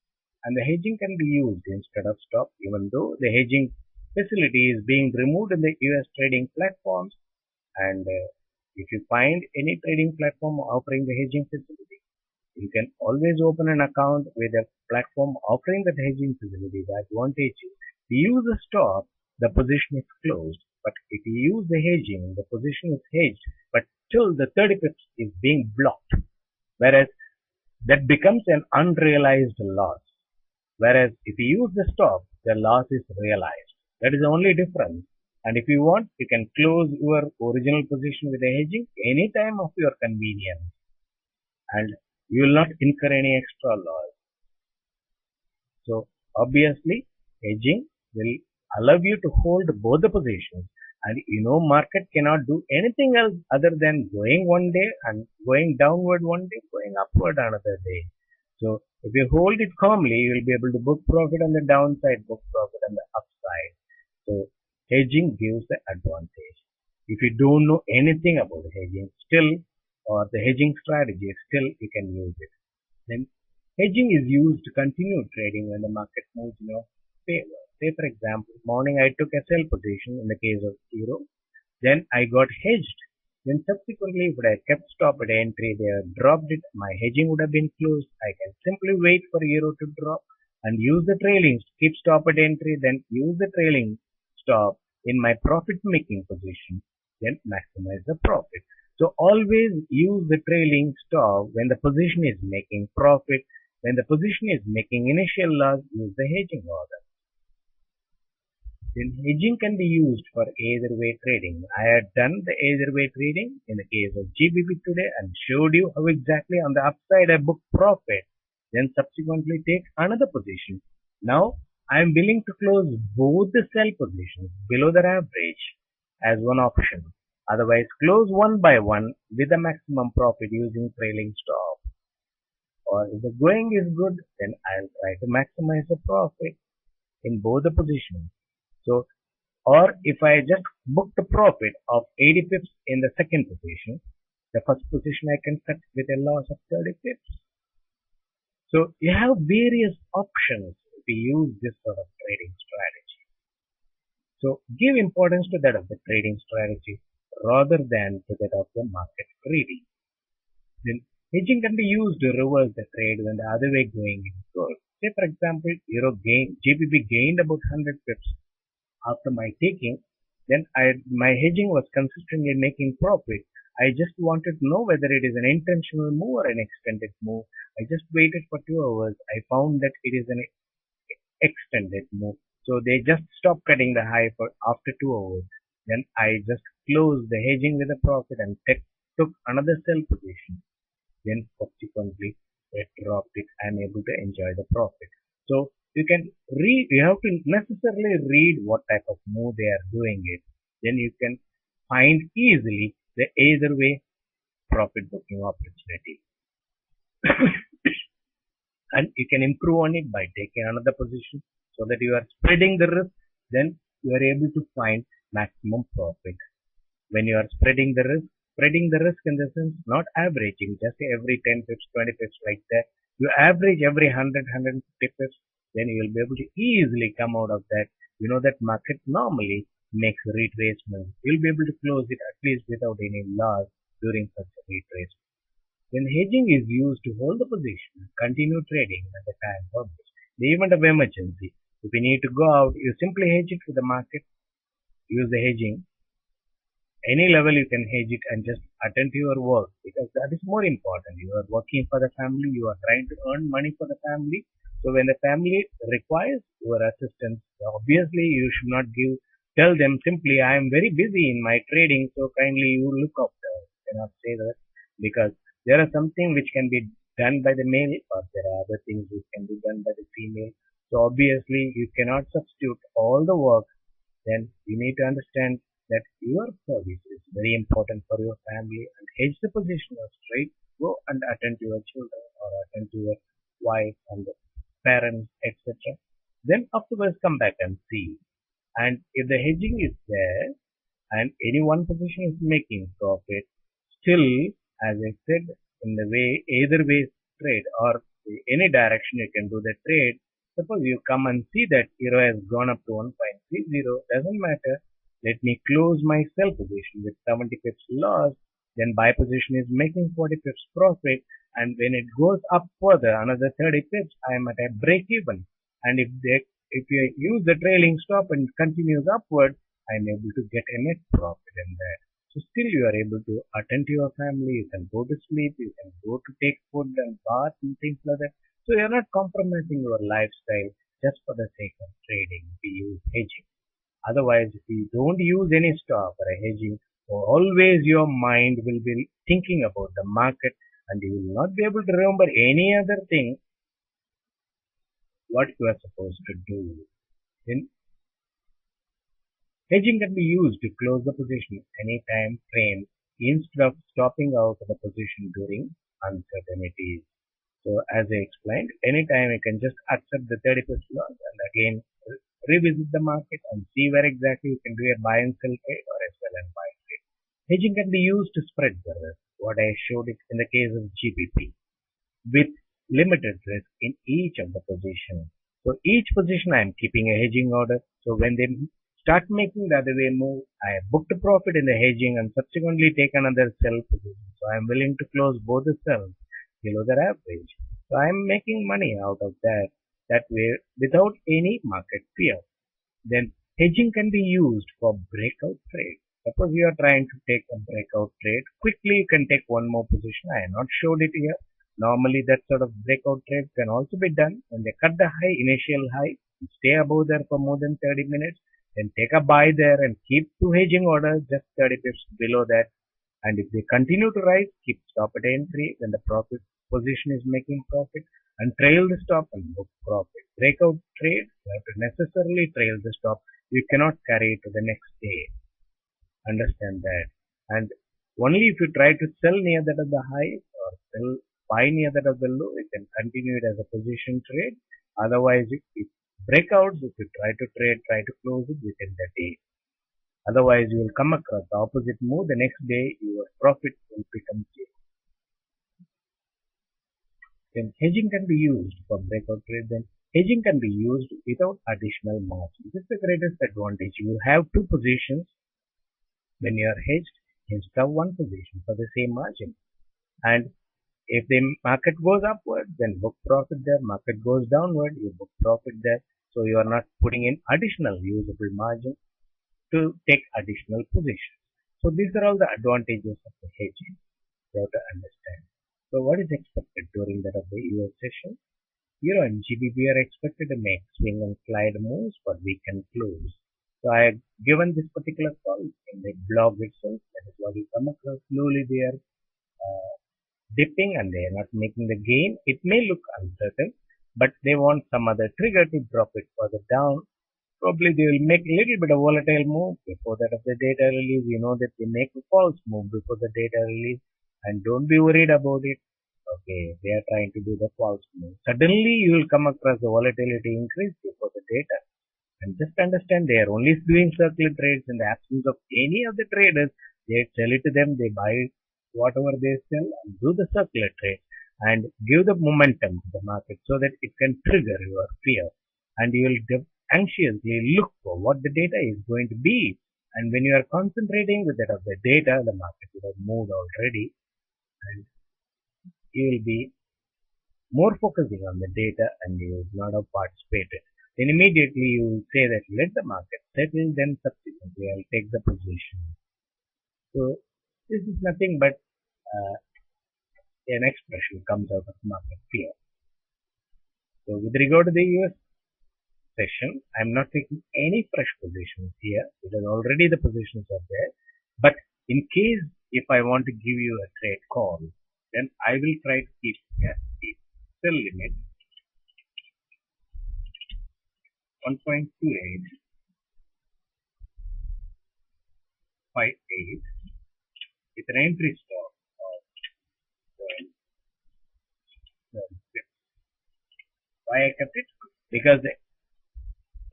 And the hedging can be used instead of stop, even though the hedging facility is being removed in the US trading platforms. And if you find any trading platform offering the hedging facility, you can always open an account with a platform offering that hedging facility. The advantage is, if you use a stop, the position is closed. But if you use the hedging, the position is hedged, but still the 30 pips is being blocked. Whereas that becomes an unrealized loss. Whereas if you use the stop, the loss is realized. That is the only difference. And if you want, you can close your original position with a hedging any time of your convenience. And you will not incur any extra loss. So obviously, hedging will allow you to hold both the positions. And market cannot do anything else other than going one day and going downward one day, going upward another day. So if you hold it calmly, you will be able to book profit on the downside, book profit on the upside. hedging gives the advantage. If you don't know anything about hedging, still, or the hedging strategy, still you can use it. Then hedging is used to continue trading when the market moves in your favor. Say for example, morning I took a sell position in the case of euro, then I got hedged. Then subsequently, if I kept stop at entry, they had dropped it, my hedging would have been closed. I can simply wait for euro to drop and use the trailing, keep stop at entry, then use the trailing stop in my profit making position, then maximize the profit. So always use the trailing stop when the position is making profit. When the position is making initial loss, use the hedging order. Then hedging can be used for either way trading. I had done the either way trading in the case of GBP today and showed you how exactly on the upside I booked profit. Then subsequently take another position. Now I am willing to close both the sell positions below their average as one option. Otherwise close one by one with a maximum profit using trailing stop. Or if the going is good, then I'll try to maximize the profit in both the positions. So, or if I just book the profit of 80 pips in the second position, the first position I can cut with a loss of 30 pips. So you have various options to use this sort of trading strategy. So give importance to that of the trading strategy rather than to that of the market reading. Then hedging can be used to reverse the trade when the other way going is good. Say for example, GBP gained about 100 pips after my taking, then my hedging was consistently making profit. I just wanted to know whether it is an intentional move or an extended move. I just waited for 2 hours. I found that it is an extended move. So they just stopped cutting the high for after 2 hours. Then I just closed the hedging with a profit and took another sell position. Then subsequently it dropped it. I'm able to enjoy the profit. So you can read, you have to necessarily read what type of move they are doing it. Then you can find easily the either way profit booking opportunity. And you can improve on it by taking another position so that you are spreading the risk. Then you are able to find maximum profit. When you are spreading the risk in the sense not averaging just every 10 pips, 20 pips like that. You average every 100, 150 pips, then you will be able to easily come out of that. You know that market normally makes retracement. You'll be able to close it at least without any loss during such a retracement. When hedging is used to hold the position, continue trading at the time of the event of emergency. If you need to go out, you simply hedge it with the market. Use the hedging. Any level you can hedge it and just attend to your work because that is more important. You are working for the family. You are trying to earn money for the family. So when the family requires your assistance, obviously you should not tell them simply, I am very busy in my trading, so kindly you look after. You cannot say that because there are something which can be done by the male or there are other things which can be done by the female. So obviously you cannot substitute all the work. Then you need to understand that your service is very important for your family and hedge the position or straight. Go and attend to your children or attend to your wife and parents, etc. Then afterwards come back and see. And if the hedging is there and any one position is making profit, still, as I said, in the way, either way trade or any direction you can do the trade. Suppose you come and see that euro has gone up to 1.30, doesn't matter. Let me close my sell position with 70 pips loss. Then buy position is making 40 pips profit. And when it goes up further, another 30 pips, I am at a break even. And if you use the trailing stop and continues upward, I am able to get a net profit in that. So still you are able to attend to your family, you can go to sleep, you can go to take food and bath and things like that. So you are not compromising your lifestyle just for the sake of trading. We use hedging. Otherwise, if you don't use any stop or a hedging, always your mind will be thinking about the market and you will not be able to remember any other thing what you are supposed to do. Then hedging can be used to close the position any time frame instead of stopping out of the position during uncertainties. So as I explained, anytime you can just accept the 30% loss and again revisit the market and see where exactly you can do a buy and sell trade or a sell and buy trade. Hedging can be used to spread the risk, what I showed it in the case of GBP, with limited risk in each of the positions. So each position I am keeping a hedging order. So when they start making the other way move, I have booked a profit in the hedging and subsequently take another sell position. So I am willing to close both the sells below their average. So I am making money out of that way without any market fear. Then hedging can be used for breakout trade. Suppose you are trying to take a breakout trade, quickly you can take one more position. I have not showed it here. Normally that sort of breakout trade can also be done when they cut the high, initial high, stay above there for more than 30 minutes, then take a buy there and keep two hedging orders just 30 pips below that. And if they continue to rise, keep stop at entry when the profit position is making profit and trail the stop and book profit. Breakout trade, you have to necessarily trail the stop. You cannot carry it to the next day. Understand that. And only if you try to sell near that of the high or sell buy near that of the low, you can continue it as a position trade. Otherwise, if breakouts, if you try to trade, try to close it within the day. Otherwise, you will come across the opposite move. The next day, your profit will become zero. Then hedging can be used for breakout trade. Then hedging can be used without additional margin. This is the greatest advantage. You have two positions when you are hedged instead of one position for the same margin. And if the market goes upward, then book profit there. Market goes downward, you book profit there. So you are not putting in additional usable margin to take additional positions. So these are all the advantages of the hedging you have to understand. So what is expected during that of the US session? Euro and GBP are expected to make swing and slide moves for weekend close. So I have given this particular call in the blog itself. That is what you come across. Slowly they are dipping and they are not making the gain. It may look uncertain, but they want some other trigger to drop it further down. Probably they will make a little bit of volatile move before that of the data release. You know that they make a false move before the data release, and don't be worried about it. Okay, they are trying to do the false move. Suddenly you will come across the volatility increase before the data. And just understand they are only doing circular trades in the absence of any of the traders. They sell it to them, they buy whatever they sell and do the circular trade and give the momentum to the market so that it can trigger your fear. And you will anxiously look for what the data is going to be. And when you are concentrating with that of the data, the market would have moved already. And you will be more focusing on the data and you will not have participated. Then immediately you will say that let the market settle, then subsequently I will take the position. So this is nothing but an expression comes out of market fear. So with regard to the US session, I am not taking any fresh positions here because already the positions are there. But in case if I want to give you a trade call, then I will try to keep a sell limit 1.2858 with an entry stop of 12. Why I kept it? Because the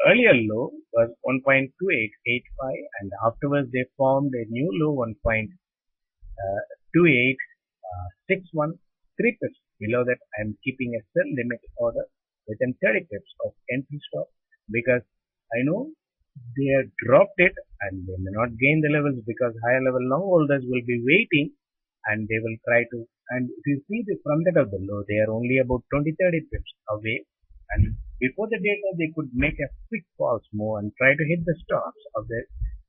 earlier low was 1.2885 and afterwards they formed a new low 1.2861. 3 pips below that I am keeping a sell limit order within 30 pips of entry stop because I know they have dropped it and they may not gain the levels because higher level long holders will be waiting and they will try to, and if you see this from that of the low, they are only about 20-30 pips away, and before the data they could make a quick false move and try to hit the stops of the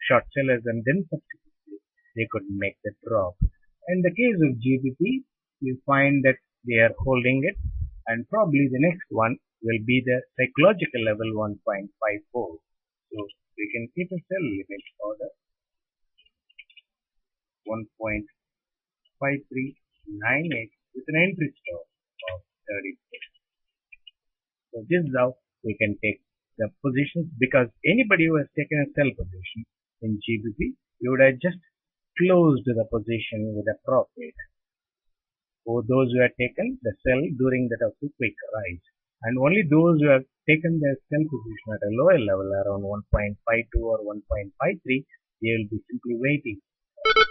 short sellers and then subsequently they could make the drop. In the case of GBP, you find that they are holding it and probably the next one will be the psychological level 1.54. So we can keep a sell limit order 1.5398 with an entry stop of 30 pips. So this is how we can take the positions because anybody who has taken a sell position in GBP, you would have just closed the position with a profit. For those who have taken the sell during that of the quick rise. And only those who have taken their sell position at a lower level around 1.52 or 1.53, they will be simply waiting.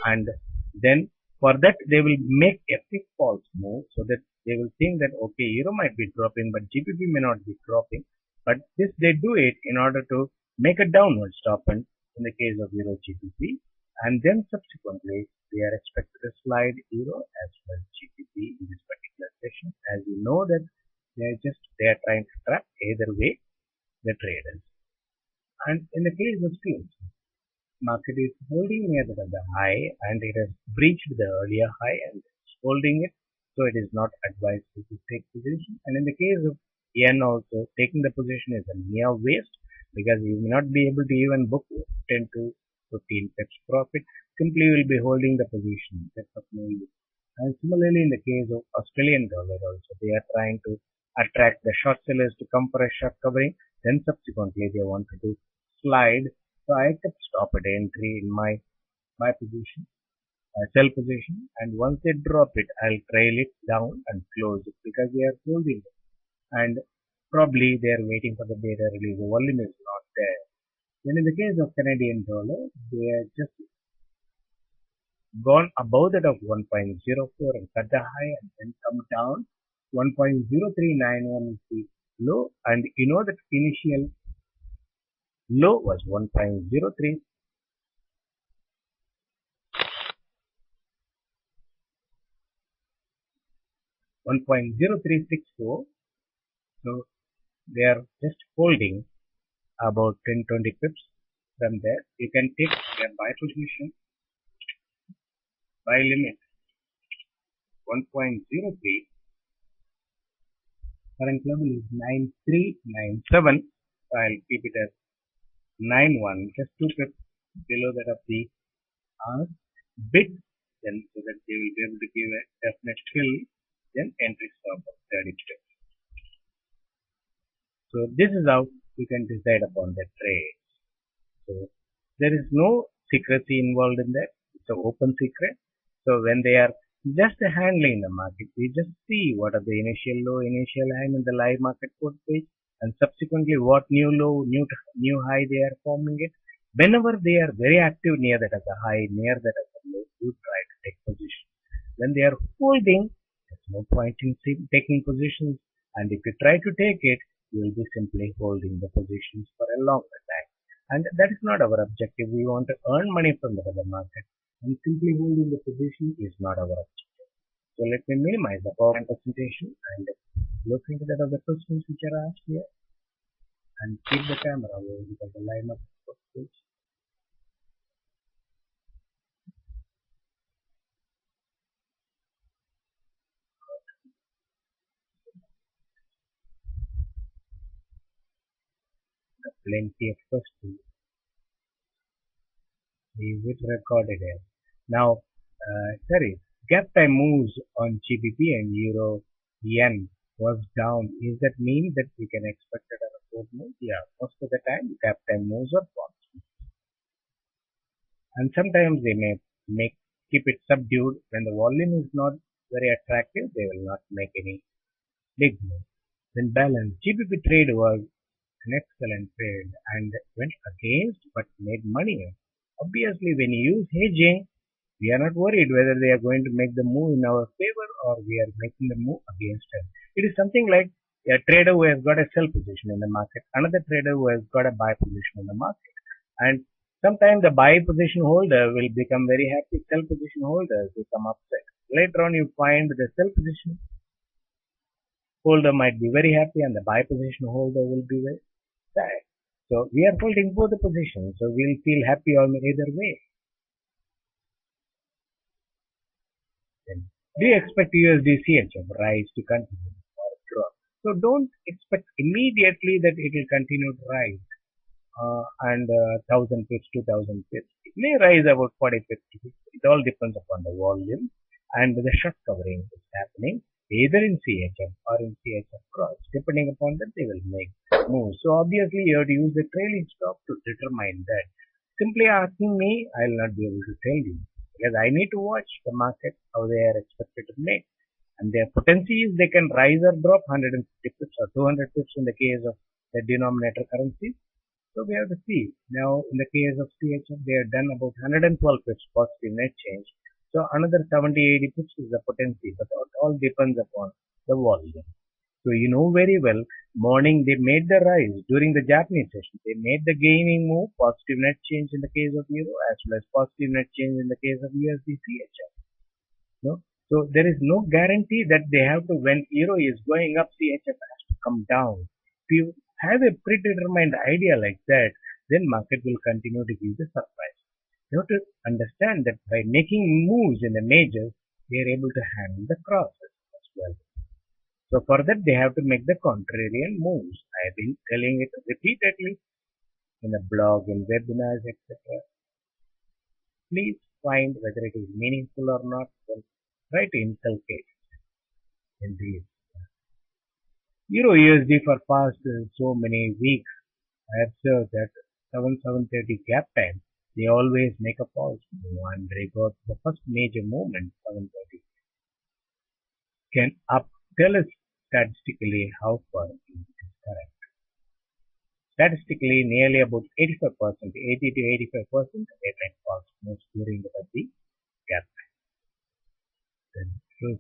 And then for that they will make a quick false move, so that they will think that okay, euro might be dropping but GBP may not be dropping, but this they do it in order to make a downward stop in the case of euro GBP, and then subsequently they are expected to slide euro as well as GBP in this particular session, as you know that they are trying to trap either way the traders. And in the case of steel, market is holding near the high and it has breached the earlier high and is holding it, so it is not advisable to take position. And in the case of yen also, taking the position is a near waste, because you may not be able to even book 10 to 15 pips profit. Simply you will be holding the position. That's of no use. And similarly in the case of Australian dollar also, they are trying to attract the short sellers to come for a short covering, then subsequently they wanted to slide. So I kept stop at entry in my buy position, sell position, and once they drop it, I'll trail it down and close it, because they are holding it. And probably they are waiting for the data release. The volume is not there. Then in the case of Canadian dollar, they are just gone above that of 1.04 and cut the high and then come down. 1.0391 is the low, and you know that initial low was 1.03. 1.0364. So they are just holding about 10-20 pips from there. You can take their buy position, buy limit 1.03. Current level is 9397. So I'll keep it as 91, just 2 pips below that of the bid, then so that they will be able to give a definite fill, then entry stop of 30 pips. So this is how you can decide upon the trade. So there is no secrecy involved in that. It's an open secret. So when they are just handling the market, we just see what are the initial low, initial high in the live market code page, and subsequently what new low, new high they are forming it. Whenever they are very active near that as a high, near that as a low, you try to take position. When they are holding, there's no point in taking positions, and if you try to take it, you will be simply holding the positions for a longer time. And that is not our objective. We want to earn money from the other market, and simply holding the position is not our objective. So let me minimize the PowerPoint presentation and look into that other questions which are asked here, and keep the camera over because the line of page. Plenty of questions. Is it recorded here? Now, sorry, gap time moves on GBP and Euro Yen was down. Is that mean that we can expect it as a forward move? Yeah, most of the time gap time moves are false. And sometimes they may keep it subdued when the volume is not very attractive. They will not make any big move. Then balance GBP trade was an excellent trade and went against but made money. Obviously, when you use hedging, we are not worried whether they are going to make the move in our favor or we are making the move against us. It is something like a trader who has got a sell position in the market, another trader who has got a buy position in the market. And sometimes the buy position holder will become very happy, sell position holders become upset. Later on, you find the sell position holder might be very happy and the buy position holder will be very sad. So we are holding both the positions, so we'll feel happy on either way. Then, do you expect USD CHF rise to continue or drop? So don't expect immediately that it will continue to rise and 1000 pips, 2000 pips. It may rise about 40 pips. It all depends upon the volume and the short covering is happening either in CHF or in CHF cross. Depending upon that, they will make moves. So obviously, you have to use the trailing stop to determine that. Simply asking me, I will not be able to tell you because I need to watch the market how they are expected to make. And their potency is they can rise or drop 150 pips or 200 pips in the case of the denominator currencies. So we have to see. Now in the case of CHF, they have done about 112 pips positive net change. So another 70-80 pips is the potency, but it all depends upon the volume. So you know very well, morning they made the rise during the Japanese session. They made the gaining move, positive net change in the case of Euro as well as positive net change in the case of USD CHF. No? So there is no guarantee that they have to, when Euro is going up, CHF has to come down. If you have a predetermined idea like that, then market will continue to give the surprise. You have to understand that by making moves in the majors, they are able to handle the crosses as well. So for that, they have to make the contrarian moves. I have been telling it repeatedly in the blog, in webinars, etc. Please find whether it is meaningful or not. Then try to inculcate in these. Euro USD for past so many weeks, I observed that 7:30 gap time, they always make a pause and they got the first major movement 7:30. Can up tell us statistically how far it is correct? Statistically, nearly about 85%, 80 to 85%, they make false moves during the gap time. Then,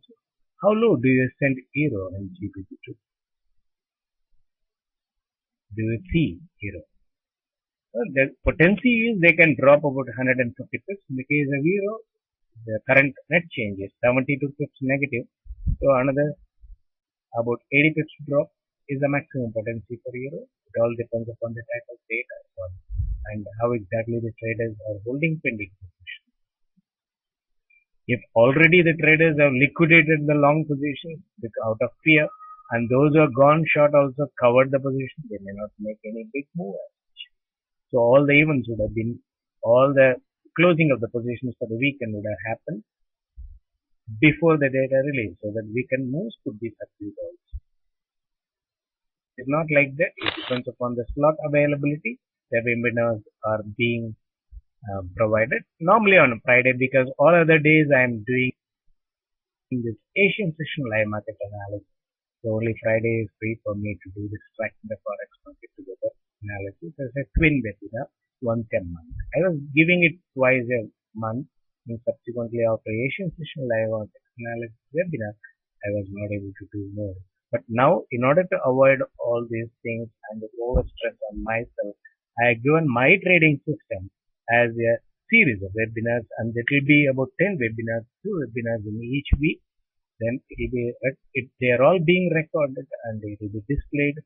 how low do you send Euro and GBP to? Do you see Euro? Well, the potency is they can drop about 150 pips. In the case of Euro, the current net change is 72 pips negative. So another about 80 pips drop is the maximum potency for Euro. It all depends upon the type of data and how exactly the traders are holding pending position. If already the traders have liquidated the long positions out of fear, and those who have gone short also covered the position, they may not make any big move. So all the events would have been, all the closing of the positions for the weekend would have happened before the data release, so that weekend moves could be subdued also. It's not like that. It depends upon the slot availability. The webinars are being provided normally on Friday, because all other days I am doing this Asian session live market analysis. So only Friday is free for me to do this tracking the forex market together analysis as a twin webinar once a month. I was giving it twice a month, and subsequently after Asian session live market analysis webinar, I was not able to do more. But now, in order to avoid all these things and the over stress on myself, I have given my trading system as a series of webinars, and it will be about 10 webinars, 2 webinars in each week. Then it will be, they are all being recorded and it will be displayed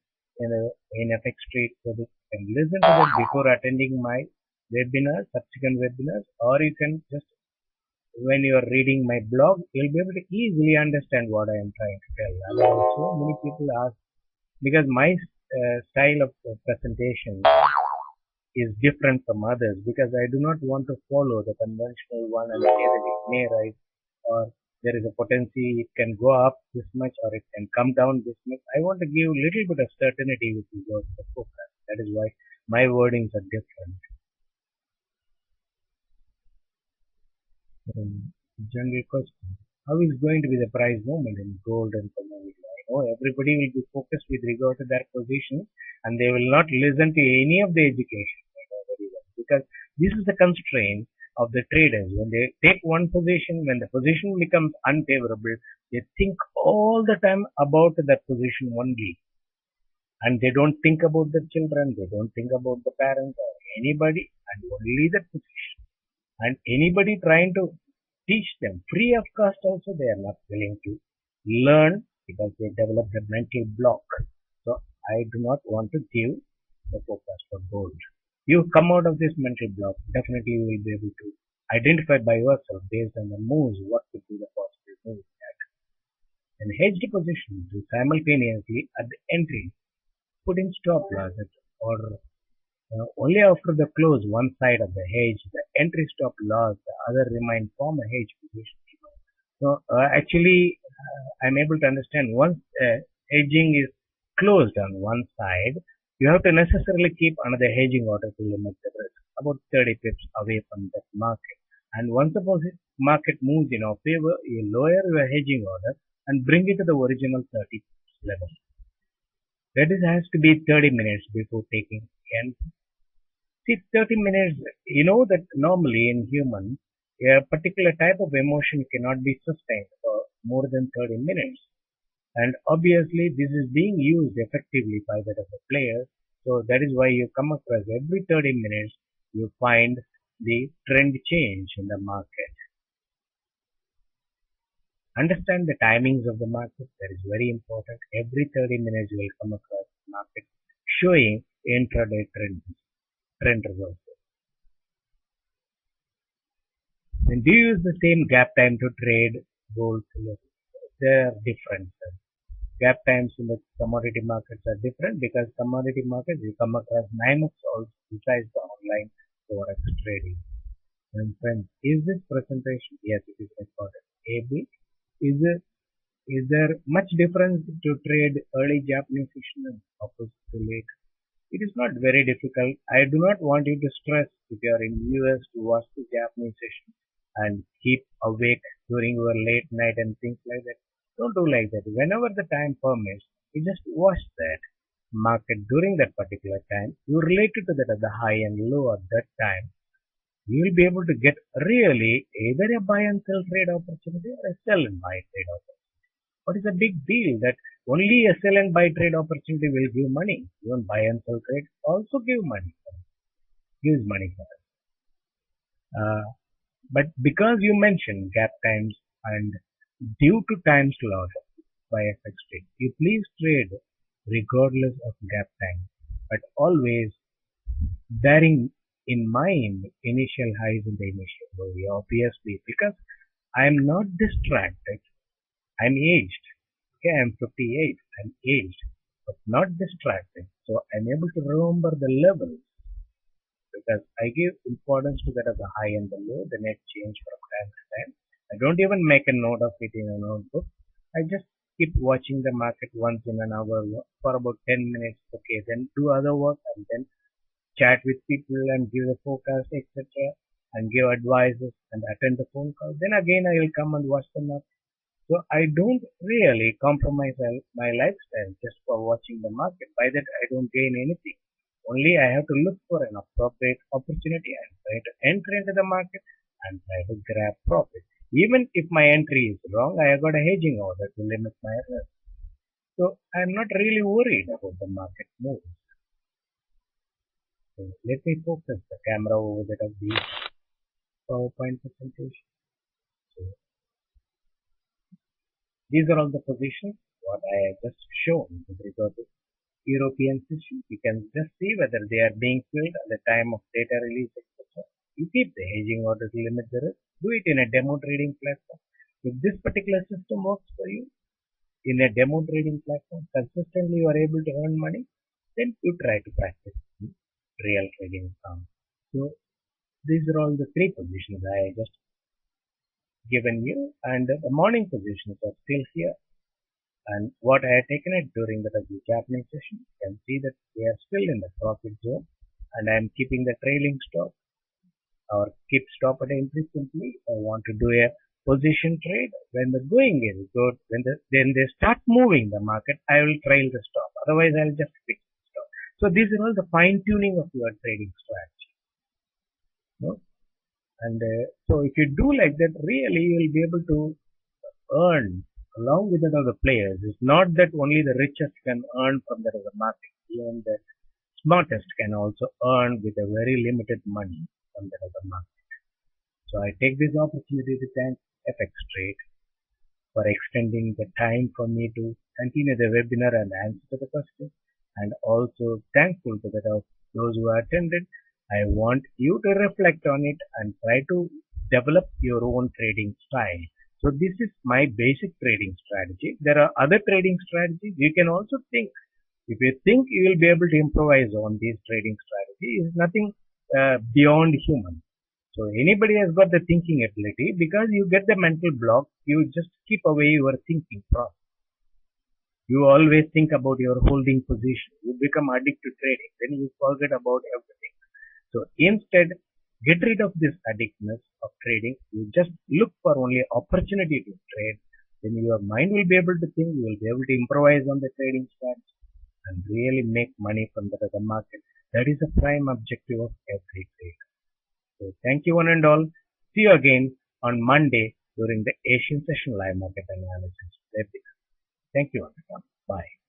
in FX Trade, so that you can listen to that before attending my webinars, subsequent webinars, or you can just, when you are reading my blog, you'll be able to easily understand what I am trying to tell. And so many people ask, because my style of presentation is different from others, because I do not want to follow the conventional one and say that it may rise, or there is a potency, it can go up this much or it can come down this much. I want to give a little bit of certainty with regard to the forecast. That is why my wordings are different. General question: how is going to be the price movement in gold and commodity? I know everybody will be focused with regard to their position, and they will not listen to any of the education. I know very well, because this is the constraint of the traders. When they take one position, when the position becomes unfavorable, they think all the time about that position only, and they don't think about the children, they don't think about the parents or anybody, and only that position. And anybody trying to teach them free of cost also, they are not willing to learn, because they develop the mental block. So I do not want to give the forecast for gold. You come out of this mental block, definitely you will be able to identify by yourself based on the moves what could be the positive moves. And hedged position to simultaneously at the entry put in stop loss or only after the close one side of the hedge, the entry stop loss, the other remain form a hedge position. So actually I'm able to understand, once hedging is closed on one side, you have to necessarily keep another hedging order to limit the risk, about 30 pips away from that market. And once the market moves in our favor, you lower your hedging order and bring it to the original 30 level. That is has to be 30 minutes before taking. And see, 30 minutes, you know that normally in humans, a particular type of emotion cannot be sustained for more than 30 minutes. And obviously, this is being used effectively by the player. So that is why you come across every 30 minutes, you find the trend change in the market. Understand the timings of the market. That is very important. Every 30 minutes, you will come across the market showing intraday trend reversal. And do you use the same gap time to trade gold? They are different. Gap times in the commodity markets are different because commodity markets you come across NYMEX also besides the online forex trading. And friends, is this presentation? Yes, it is recorded. AB, is there much difference to trade early Japanese session and opposite to late? It is not very difficult. I do not want you to stress if you are in US to watch the Japanese session and keep awake during your late night and things like that. Don't do like that. Whenever the time permits, you just watch that market during that particular time. You relate it to that at the high and low at that time. You will be able to get really either a buy and sell trade opportunity or a sell and buy trade opportunity. What is the big deal that only a sell and buy trade opportunity will give money? Even buy and sell trade also gives money for us. But because you mentioned gap times and due to time slot by FX trade, you please trade regardless of gap time, but always bearing in mind initial highs in the initial low, obviously, because I am not distracted. I'm aged. Okay, I'm 58. I'm aged, but not distracted. So I'm able to remember the levels because I give importance to that of the high and the low, the net change from time to time. I don't even make a note of it in a notebook. I just keep watching the market once in an hour for about 10 minutes. Okay, then do other work and then chat with people and give a forecast, etc. and give advices and attend the phone call. Then again I will come and watch the market. So I don't really compromise my lifestyle just for watching the market. By that I don't gain anything. Only I have to look for an appropriate opportunity and try to enter into the market and try to grab profit. Even if my entry is wrong, I have got a hedging order to limit my risk. So I'm not really worried about the market moves. So let me focus the camera over that of the PowerPoint presentation. So these are all the positions what I have just shown with regard to European session. You can just see whether they are being filled at the time of data release, etc. You keep the hedging order to limit the risk. Do it in a demo trading platform. If this particular system works for you in a demo trading platform, consistently you are able to earn money, then you try to practice real trading. So these are all the three positions I just given you, and the morning positions are still here. And what I had taken it during the Japanese session, you can see that they are still in the profit zone, and I am keeping the trailing stop or keep stop at entry simply. I want to do a position trade when the going is good. Then they start moving the market, I will trail the stop. Otherwise, I'll just fix the stop. So these are all the fine tuning of your trading strategy. No? And so if you do like that, really you will be able to earn along with the other players. It's not that only the richest can earn from the market. Even the smartest can also earn with a very limited money from the other market. So I take this opportunity to thank FX Trade for extending the time for me to continue the webinar and answer the questions, and also thankful to those who attended. I want you to reflect on it and try to develop your own trading style. So this is my basic trading strategy. There are other trading strategies. You can also think. If you think you will be able to improvise on these trading strategies, is nothing beyond human. So anybody has got the thinking ability. Because you get the mental block, you just keep away your thinking process. You always think about your holding position. You become addicted to trading. Then you forget about everything. So instead, get rid of this addictness of trading. You just look for only opportunity to trade. Then your mind will be able to think, you will be able to improvise on the trading strategy and really make money from the other market. That is the prime objective of every trader. So thank you one and all. See you again on Monday during the Asian session live market analysis. Thank you one and all. Bye.